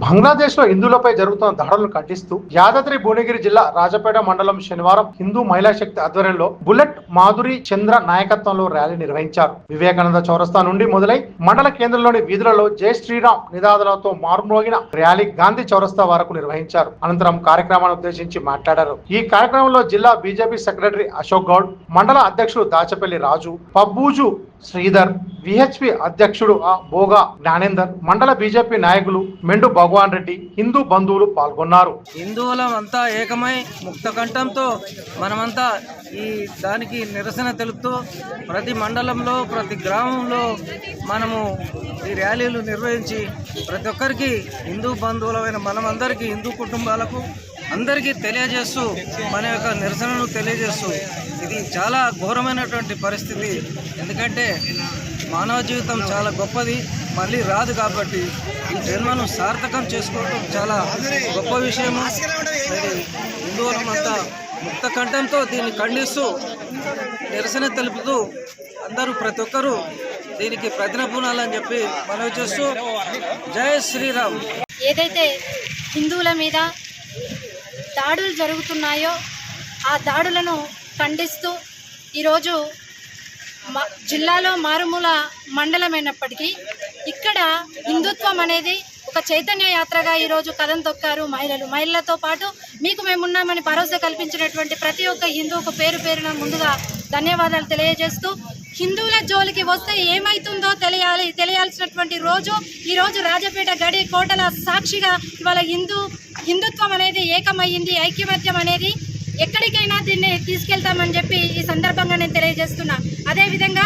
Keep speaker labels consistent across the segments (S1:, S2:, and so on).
S1: బంగ్లాదేశ్ లో హిందువులపై జరుగుతున్న దాడులను ఖండిస్తూ యాదాద్రి భువనగిరి జిల్లా రాజపేట మండలం శనివారం హిందూ మహిళా శక్తి ఆధ్వర్యంలో బుల్లెట్ మాధురి చంద్ర నాయకత్వంలో ర్యాలీ నిర్వహించారు. వివేకానంద చౌరస్తా నుండి మొదలై మండల కేంద్రంలోని వీధులలో జై శ్రీరామ్ నినాదాలతో మారుమోగిన ర్యాలీ గాంధీ చౌరస్తా వరకు నిర్వహించారు. అనంతరం కార్యక్రమాన్ని ఉద్దేశించి మాట్లాడారు. ఈ కార్యక్రమంలో జిల్లా బీజేపీ సెక్రటరీ అశోక్ గౌడ్, మండల అధ్యక్షుడు దాచపల్లి రాజు, పబ్బూజు శ్రీధర్, విహెచ్పి అధ్యక్షుడు బోగా జ్ఞానేందర్, మండల బీజేపీ నాయకులు మెండు భగవాన్ రెడ్డి, హిందూ బంధువులు పాల్గొన్నారు.
S2: హిందువులం అంతా ఏకమై ముక్త కంఠంతో మనమంతా ఈ దానికి నిరసన తెలుపుతూ ప్రతి మండలంలో ప్రతి గ్రామంలో మనము ఈ ర్యాలీలు నిర్వహించి ప్రతి ఒక్కరికి హిందూ బంధువులమైన మనమందరికీ హిందూ కుటుంబాలకు అందరికీ తెలియజేస్తూ మన యొక్క నిరసనను తెలియజేస్తూ ఇది చాలా ఘోరమైనటువంటి పరిస్థితి. ఎందుకంటే మానవ జీవితం చాలా గొప్పది, మళ్ళీ రాదు. కాబట్టి ఈ జన్మను సార్థకం చేసుకోవడం చాలా గొప్ప విషయము. హిందువులమంతా ముక్త కంఠంతో దీన్ని ఖండిస్తూ నిరసన తెలుపుతూ అందరూ ప్రతి ఒక్కరూ దీనికి ప్రతినపూనాలని చెప్పి మనవి చేస్తూ జై శ్రీరామ్.
S3: ఏదైతే హిందువుల మీద దాడులు జరుగుతున్నాయో ఆ దాడులను ఖండిస్తూ ఈరోజు జిల్లాలో మారుమూల మండలమైనప్పటికీ ఇక్కడ హిందుత్వం అనేది ఒక చైతన్య యాత్రగా ఈరోజు కథం తొక్కారు మహిళలతో పాటు మీకు మేమున్నామని భరోసా కల్పించినటువంటి ప్రతి ఒక్క హిందువుకు పేరు పేరున ముందుగా ధన్యవాదాలు తెలియజేస్తూ హిందువుల జోలికి వస్తే ఏమైతుందో తెలియాల్సినటువంటి రోజు ఈరోజు రాజపేట గడి కోటల సాక్షిగా ఇవాళ హిందుత్వం అనేది ఏకమయ్యింది. ఐక్యమత్యం అనేది ఎక్కడికైనా దీన్ని తీసుకెళ్తామని చెప్పి ఈ సందర్భంగా నేను తెలియజేస్తున్నా. అదేవిధంగా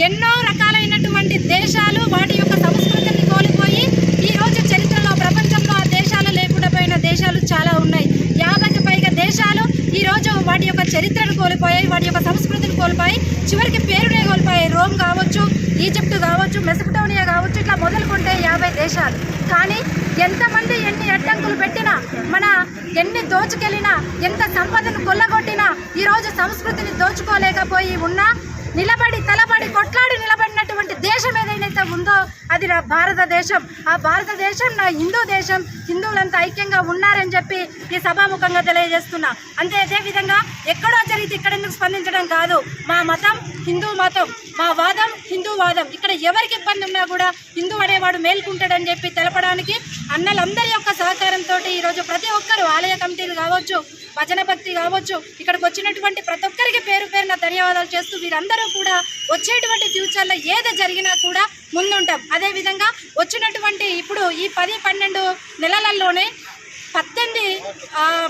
S3: ఎన్నో రకాలైనటువంటి దేశాలు వాటి యొక్క సంస్కృతిని కోల్పోయి ఈరోజు చరిత్రలో ప్రపంచంలో ఆ దేశాలు లేకుండా పోయిన దేశాలు చాలా ఉన్నాయి. 50కి పైగా దేశాలు ఈరోజు వాటి యొక్క చరిత్రను కోల్పోయాయి, వాటి యొక్క సంస్కృతిని కోల్పోయి చివరికి పేరునే కోల్పోయాయి. రోమ్ కావచ్చు, ఈజిప్ట్ కావచ్చు, మెసపటోనియా కావచ్చు, ఇట్లా మొదలుకుంటే 50 దేశాలు. కానీ ఎంతమంది ఎన్ని అడ్డంకులు పెట్టినా, మన ఎన్ని దోచుకెళ్ళినా, ఎంత సంపదను కొల్లగొట్టినా ఈరోజు సంస్కృతిని దోచుకోలేకపోయి ఉన్నా నిలబడి తలబడి కొట్లాడి నిలబడినటువంటి దేశం ఏదైతే ఉందో అది నా భారతదేశం. ఆ భారతదేశం నా హిందూ దేశం. హిందువులంతా ఐక్యంగా ఉన్నారని చెప్పి ఈ సభాముఖంగా తెలియజేస్తున్నా. అదేవిధంగా ఎక్కడో జరిగితే ఇక్కడ ఎందుకు స్పందించడం కాదు. మా మతం హిందూ మతం, మా వాదం హిందూ వాదం. ఇక్కడ ఎవరికి ఇబ్బంది ఉన్నా కూడా హిందూ అనేవాడు మేల్కుంటాడని చెప్పి తెలపడానికి అన్నలందరి యొక్క సహకారంతో ఈరోజు ప్రతి ఒక్కరు ఆలయ కమిటీలు కావచ్చు, భజన భక్తి కావచ్చు, ఇక్కడికి వచ్చినటువంటి ప్రతి ఒక్కరికి పేరు పేరున ధన్యవాదాలు చేస్తూ వీరందరూ కూడా వచ్చేటువంటి ఫ్యూచర్లో ఏది జరిగినా కూడా ముందుంటాం. అదేవిధంగా వచ్చినటువంటి ఇప్పుడు ఈ 10-12 నెలలలోనే 18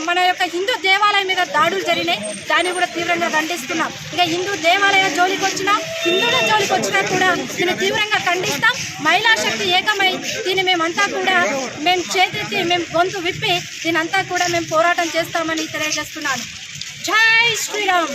S3: మన యొక్క హిందూ దేవాలయం మీద దాడులు జరిగినాయి. దాన్ని కూడా తీవ్రంగా ఖండిస్తున్నాం. ఇక హిందూ దేవాలయ జోలికి వచ్చినా, హిందువుల జోలికి వచ్చినా కూడా దీన్ని తీవ్రంగా ఖండిస్తాం. మహిళా శక్తి ఏకమై దీన్ని మేమంతా కూడా చేతెత్తి గొంతు విప్పి దీనంతా కూడా మేము పోరాటం చేస్తామని తెలియజేస్తున్నాను. జై శ్రీరామ్.